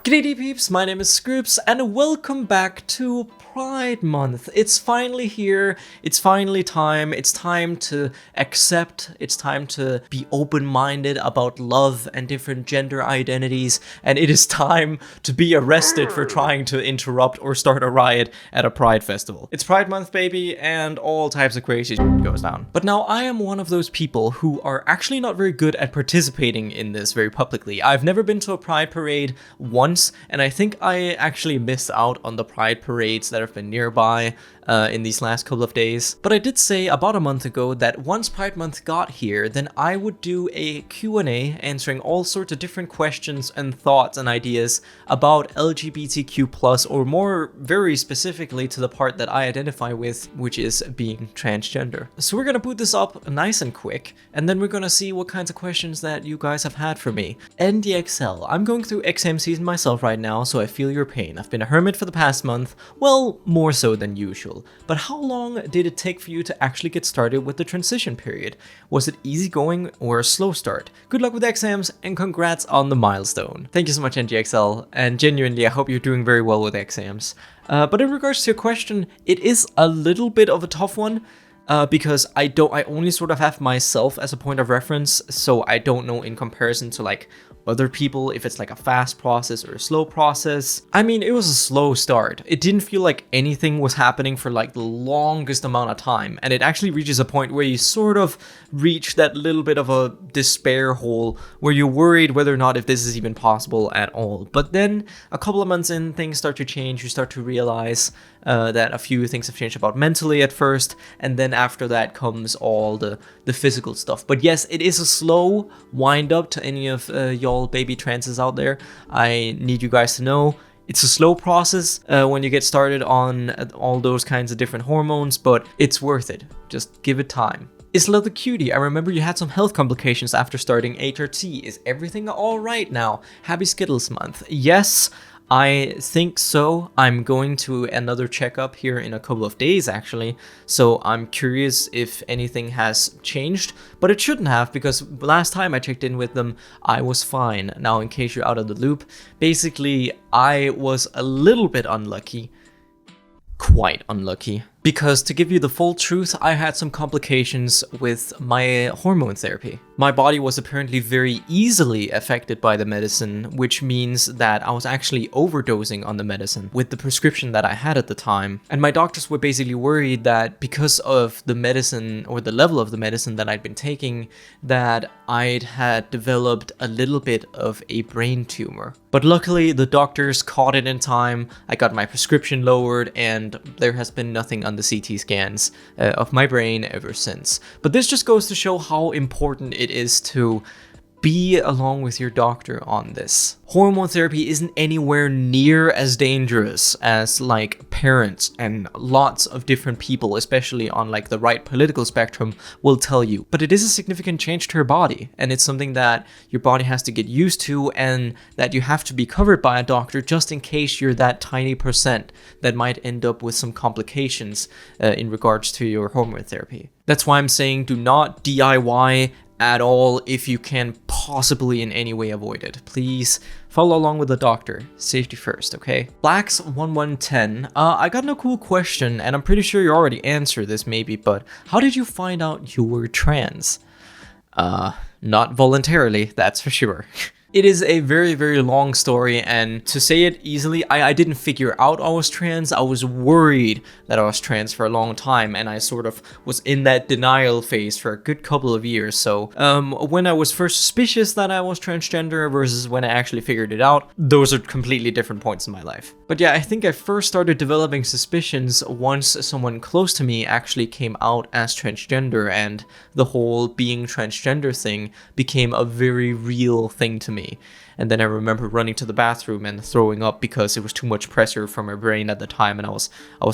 G'day peeps, my name is Scribbs and welcome back to Pride Month. It's finally here, it's finally time, it's time to accept, it's time to be open-minded about love and different gender identities, and it is time to be arrested for trying to interrupt or start a riot at a Pride festival. It's Pride Month, baby, and all types of crazy shit goes down. But now I am one of those people who are actually not very good at participating in this very publicly. I've never been to a Pride parade once, and I think I actually missed out on the Pride parades that have been nearby in these last couple of days. But I did say about a month ago that once Pride Month got here, then I would do a Q&A answering all sorts of different questions and thoughts and ideas about LGBTQ+, or more very specifically to the part that I identify with, which is being transgender. So we're gonna boot this up nice and quick, and then we're gonna see what kinds of questions that you guys have had for me. NDXL, I'm going through exam season myself right now, so I feel your pain. I've been a hermit for the past month, well, more so than usual. But how long did it take for you to actually get started with the transition period? Was it easygoing or a slow start? Good luck with the exams and congrats on the milestone. Thank you so much, NGXL, and genuinely I hope you're doing very well with the exams. But in regards to your question, it is a little bit of a tough one. Because I only sort of have myself as a point of reference, so I don't know in comparison to like other people if it's like a fast process or a slow process. I mean, it was a slow start. It didn't feel like anything was happening for like the longest amount of time, and it actually reaches a point where you sort of reach that little bit of a despair hole where you're worried whether or not if this is even possible at all. But then a couple of months in, things start to change. You start to realize that a few things have changed about mentally at first, and then after that comes all the physical stuff. But yes, it is a slow wind up to any of y'all baby transes out there. I need you guys to know it's a slow process when you get started on all those kinds of different hormones, but it's worth it. Just give it time. Isla the Cutie, I remember you had some health complications after starting HRT. Is everything all right now? Happy Skittles month. Yes, I think so. I'm going to another checkup here in a couple of days actually, so I'm curious if anything has changed, but it shouldn't have, because last time I checked in with them, I was fine. Now, in case you're out of the loop, basically I was a little bit unlucky, quite unlucky. Because to give you the full truth, I had some complications with my hormone therapy. My body was apparently very easily affected by the medicine, which means that I was actually overdosing on the medicine with the prescription that I had at the time. And my doctors were basically worried that because of the medicine, or the level of the medicine that I'd been taking, that I'd had developed a little bit of a brain tumor. But luckily, the doctors caught it in time. I got my prescription lowered, and there has been nothing on the CT scans of my brain ever since. But this just goes to show how important it is to be along with your doctor on this. Hormone therapy isn't anywhere near as dangerous as like parents and lots of different people, especially on like the right political spectrum, will tell you. But it is a significant change to your body, and it's something that your body has to get used to, and that you have to be covered by a doctor just in case you're that tiny percent that might end up with some complications in regards to your hormone therapy. That's why I'm saying do not DIY at all if you can possibly in any way avoid it. Please follow along with the doctor. Safety first, okay? Blacks1110, I got a cool question, and I'm pretty sure you already answered this maybe, but how did you find out you were trans? Not voluntarily, that's for sure. It is a very, very long story, and to say it easily, I didn't figure out I was trans. I was worried that I was trans for a long time, and I sort of was in that denial phase for a good couple of years. So when I was first suspicious that I was transgender versus when I actually figured it out, those are completely different points in my life. But yeah, I think I first started developing suspicions once someone close to me actually came out as transgender, and the whole being transgender thing became a very real thing to me. And then I remember running to the bathroom and throwing up because it was too much pressure from my brain at the time, and I was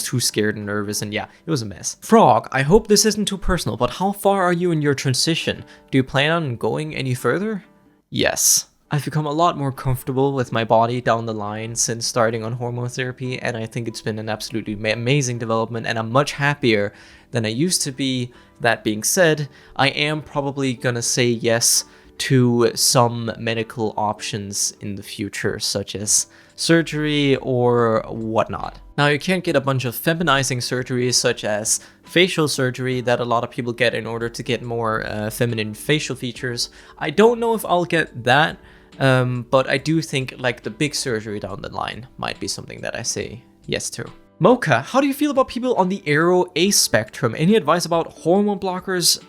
too scared and nervous, and yeah, it was a mess. Frog, I hope this isn't too personal, but how far are you in your transition? Do you plan on going any further? Yes. I've become a lot more comfortable with my body down the line since starting on hormone therapy, and I think it's been an absolutely amazing development, and I'm much happier than I used to be. That being said, I am probably gonna say yes to some medical options in the future, such as surgery or whatnot. Now, you can't get a bunch of feminizing surgeries such as facial surgery that a lot of people get in order to get more feminine facial features. I don't know if I'll get that, but I do think like the big surgery down the line might be something that I say yes to. Mocha, how do you feel about people on the aro-ace spectrum? Any advice about hormone blockers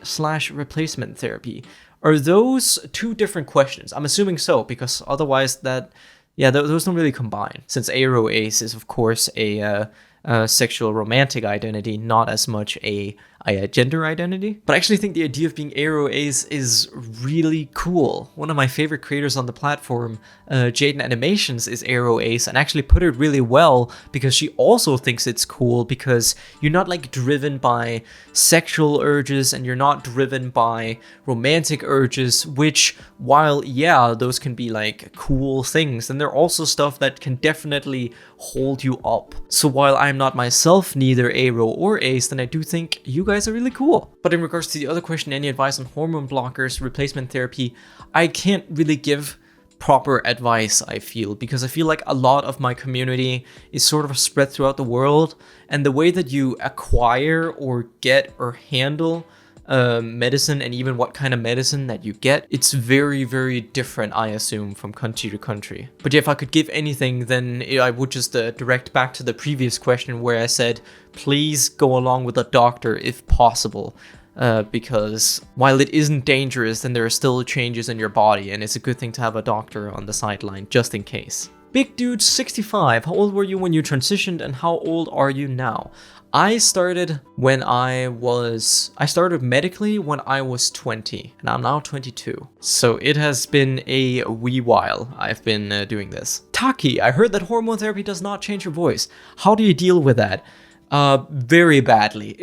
/ replacement therapy? Are those two different questions? I'm assuming so, because otherwise those don't really combine. Since aro-ace is of course a sexual romantic identity, not as much a gender identity. But I actually think the idea of being aro-ace is really cool. One of my favorite creators on the platform, Jaden Animations, is aro-ace and actually put it really well, because she also thinks it's cool because you're not like driven by sexual urges and you're not driven by romantic urges, which while those can be like cool things, then they're also stuff that can definitely hold you up. So while I'm not myself neither aro or ace, then I do think you guys are really cool. But in regards to the other question, any advice on hormone blockers, replacement therapy, I can't really give proper advice, I feel, because I feel like a lot of my community is sort of spread throughout the world, and the way that you acquire or get or handle medicine, and even what kind of medicine that you get, it's very, very different, I assume, from country to country. But if I could give anything, then I would just direct back to the previous question where I said, please go along with a doctor if possible. Because while it isn't dangerous, then there are still changes in your body, and it's a good thing to have a doctor on the sideline just in case. Big Dude 65, how old were you when you transitioned, and how old are you now? I started medically when I was 20, and I'm now 22. So it has been a wee while I've been doing this. Taki, I heard that hormone therapy does not change your voice. How do you deal with that? Very badly.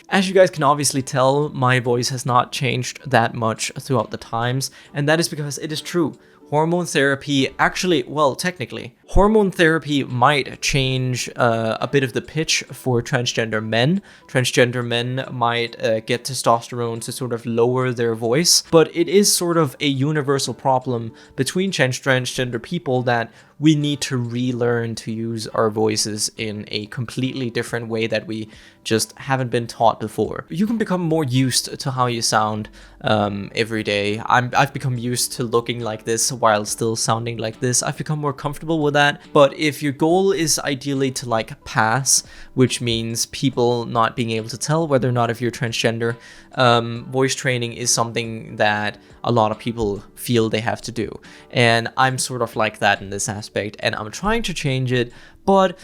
As you guys can obviously tell, my voice has not changed that much throughout the times, and that is because it is true. Hormone therapy technically, hormone therapy might change a bit of the pitch for transgender men. Transgender men might get testosterone to sort of lower their voice, but it is sort of a universal problem between transgender people that we need to relearn to use our voices in a completely different way that we just haven't been taught before. You can become more used to how you sound every day. I've become used to looking like this while still sounding like this. I've become more comfortable with that. But if your goal is ideally to like pass, which means people not being able to tell whether or not if you're transgender, voice training is something that a lot of people feel they have to do. And I'm sort of like that in this aspect, and I'm trying to change it, but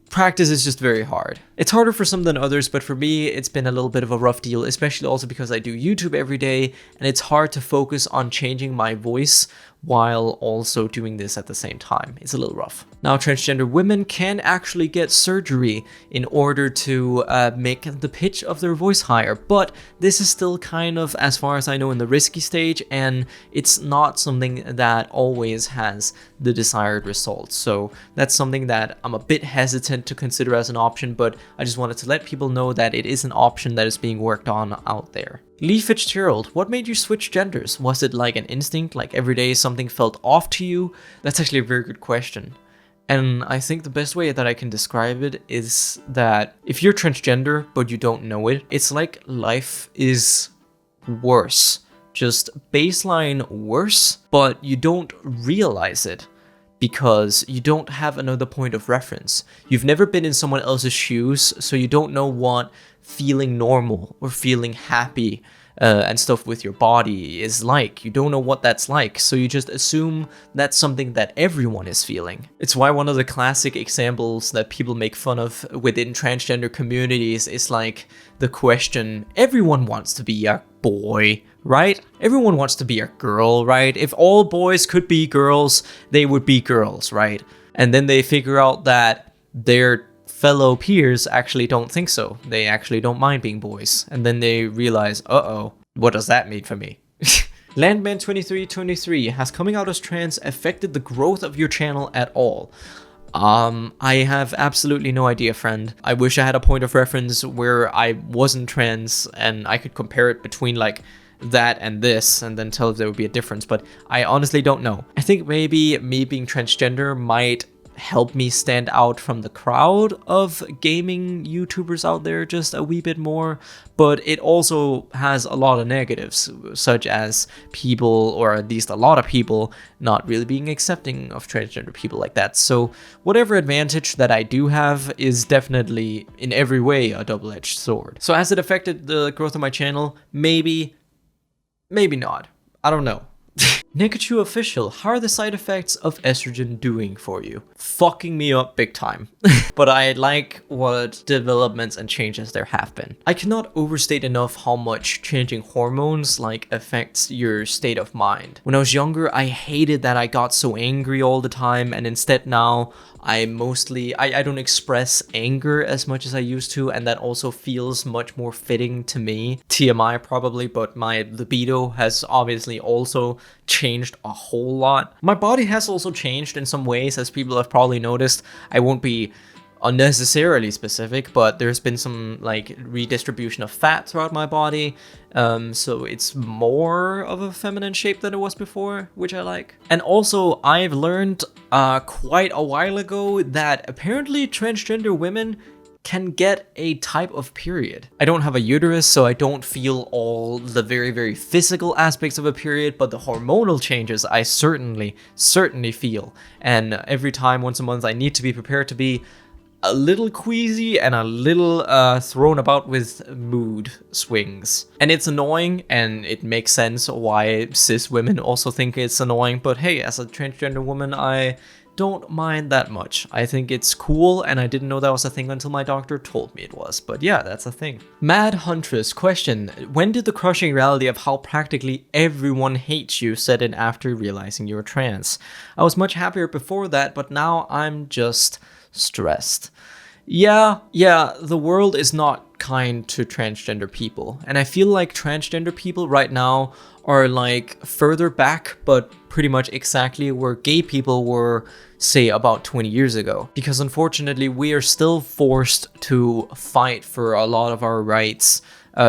practice is just very hard. It's harder for some than others, but for me, it's been a little bit of a rough deal, especially also because I do YouTube every day, and it's hard to focus on changing my voice while also doing this at the same time. It's a little rough. Now, transgender women can actually get surgery in order to make the pitch of their voice higher, but this is still kind of, as far as I know, in the risky stage, and it's not something that always has the desired results. So that's something that I'm a bit hesitant to consider as an option, but I just wanted to let people know that it is an option that is being worked on out there. Lee Fitzgerald, what made you switch genders? Was it like an instinct, like every day something felt off to you? That's actually a very good question. And I think the best way that I can describe it is that if you're transgender but you don't know it, it's like life is worse. Just baseline worse, but you don't realize it because you don't have another point of reference. You've never been in someone else's shoes, so you don't know what feeling normal or feeling happy and stuff with your body is like. You don't know what that's like, so you just assume that's something that everyone is feeling. It's why one of the classic examples that people make fun of within transgender communities is like the question, everyone wants to be a boy, right? Everyone wants to be a girl, right? If all boys could be girls, they would be girls, right? And then they figure out that their fellow peers actually don't think so. They actually don't mind being boys. And then they realize, uh-oh, what does that mean for me? Landman2323, has coming out as trans affected the growth of your channel at all? I have absolutely no idea, friend. I wish I had a point of reference where I wasn't trans and I could compare it between like that and this and then tell if there would be a difference, but I honestly don't know. I think maybe me being transgender might help me stand out from the crowd of gaming YouTubers out there just a wee bit more, but it also has a lot of negatives, such as people, or at least a lot of people, not really being accepting of transgender people like that. So whatever advantage that I do have is definitely in every way a double-edged sword. So has it affected the growth of my channel? Maybe not. I don't know. Nikachu official, how are the side effects of estrogen doing for you? Fucking me up big time. But I like what developments and changes there have been. I cannot overstate enough how much changing hormones affects your state of mind. When I was younger, I hated that I got so angry all the time, and instead now I don't express anger as much as I used to, and that also feels much more fitting to me. TMI probably, but my libido has obviously also changed a whole lot. My body has also changed in some ways, as people have probably noticed. I won't be unnecessarily specific, but there's been some redistribution of fat throughout my body, so it's more of a feminine shape than it was before, which I like. And also I've learned quite a while ago that apparently transgender women can get a type of period. I don't have a uterus, so I don't feel all the very, very physical aspects of a period, but the hormonal changes I certainly feel. And every time, once a month, I need to be prepared to be a little queasy and a little thrown about with mood swings. And it's annoying, and it makes sense why cis women also think it's annoying, but hey, as a transgender woman, I don't mind that much. I think it's cool, and I didn't know that was a thing until my doctor told me it was. But yeah, that's a thing. Mad Huntress question: when did the crushing reality of how practically everyone hates you set in after realizing you were trans? I was much happier before that, but now I'm just stressed. Yeah, the world is not kind to transgender people, and I feel like transgender people right now are further back, but pretty much exactly where gay people were, say, about 20 years ago. Because unfortunately, we are still forced to fight for a lot of our rights,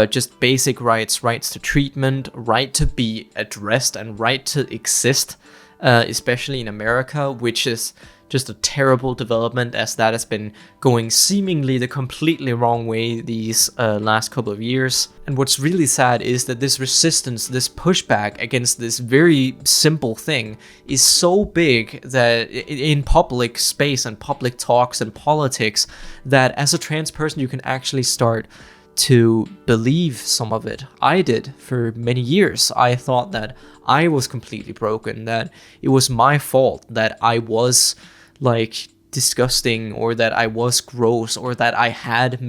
just basic rights to treatment, right to be addressed, and right to exist, especially in America, which is just a terrible development, as that has been going seemingly the completely wrong way these last couple of years. And what's really sad is that this resistance, this pushback against this very simple thing is so big that in public space and public talks and politics, that as a trans person you can actually start to believe some of it. I did for many years. I thought that I was completely broken, that it was my fault, that I was disgusting, or that I was gross, or that I had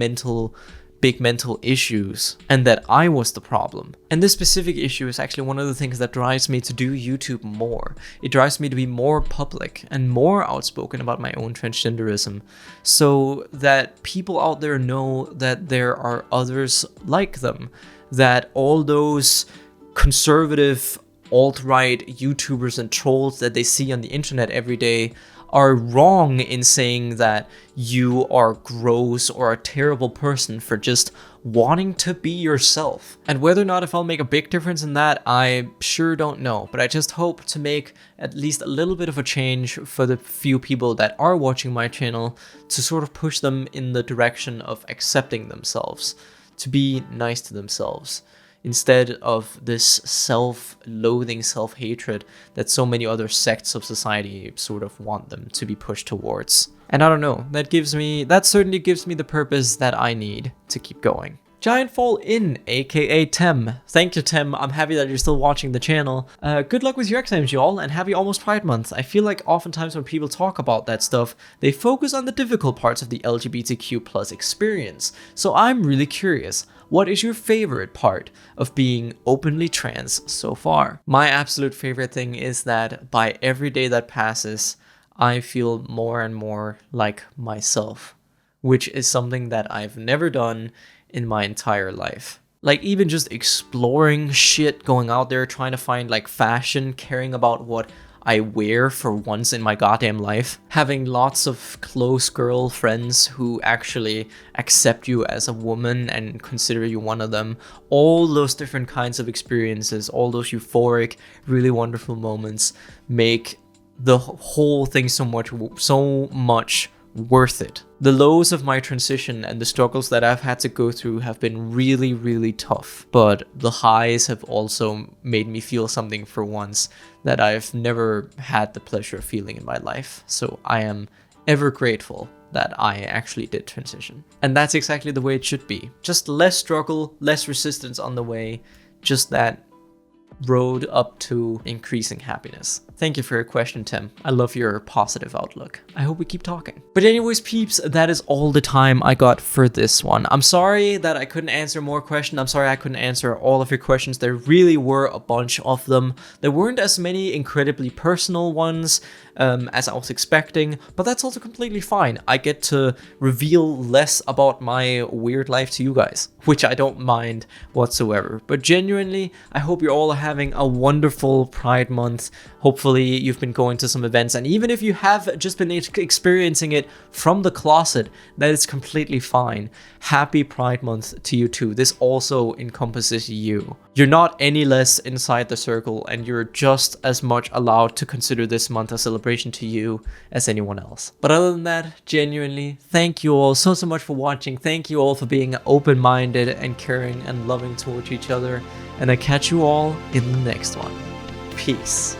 big mental issues, and that I was the problem. And this specific issue is actually one of the things that drives me to do YouTube more. It drives me to be more public and more outspoken about my own transgenderism, so that people out there know that there are others like them, that all those conservative alt-right YouTubers and trolls that they see on the internet every day are wrong in saying that you are gross or a terrible person for just wanting to be yourself. And whether or not if I'll make a big difference in that, I sure don't know, but I just hope to make at least a little bit of a change for the few people that are watching my channel, to sort of push them in the direction of accepting themselves, to be nice to themselves, instead of this self-loathing, self-hatred that so many other sects of society sort of want them to be pushed towards. And I don't know, that certainly gives me the purpose that I need to keep going. Giant Fall In, aka Tem. Thank you, Tem. I'm happy that you're still watching the channel. Good luck with your exams, y'all, and happy almost Pride Month. I feel like oftentimes when people talk about that stuff, they focus on the difficult parts of the LGBTQ plus experience. So I'm really curious, what is your favorite part of being openly trans so far? My absolute favorite thing is that by every day that passes, I feel more and more like myself, which is something that I've never done in my entire life. Even just exploring shit, going out there, trying to find fashion, caring about what I wear for once in my goddamn life. Having lots of close girl friends who actually accept you as a woman and consider you one of them. All those different kinds of experiences, all those euphoric, really wonderful moments make the whole thing so much worth it. The lows of my transition and the struggles that I've had to go through have been really, really tough, but the highs have also made me feel something for once that I've never had the pleasure of feeling in my life. So I am ever grateful that I actually did transition. And that's exactly the way it should be. Just less struggle, less resistance on the way, just that road up to increasing happiness. Thank you for your question, Tim. I love your positive outlook. I hope we keep talking. But anyways, peeps, that is all the time I got for this one. I'm sorry that I couldn't answer more questions. I'm sorry I couldn't answer all of your questions. There really were a bunch of them. There weren't as many incredibly personal ones as I was expecting, but that's also completely fine. I get to reveal less about my weird life to you guys, which I don't mind whatsoever. But genuinely, I hope you're all having a wonderful Pride Month. Hopefully you've been going to some events, and even if you have just been experiencing it from the closet, that is completely fine. Happy Pride Month to you too. This also encompasses you. You're not any less inside the circle, and you're just as much allowed to consider this month a celebration to you as anyone else. But other than that, genuinely, thank you all so much for watching. Thank you all for being open-minded and caring and loving towards each other. And I catch you all in the next one. Peace.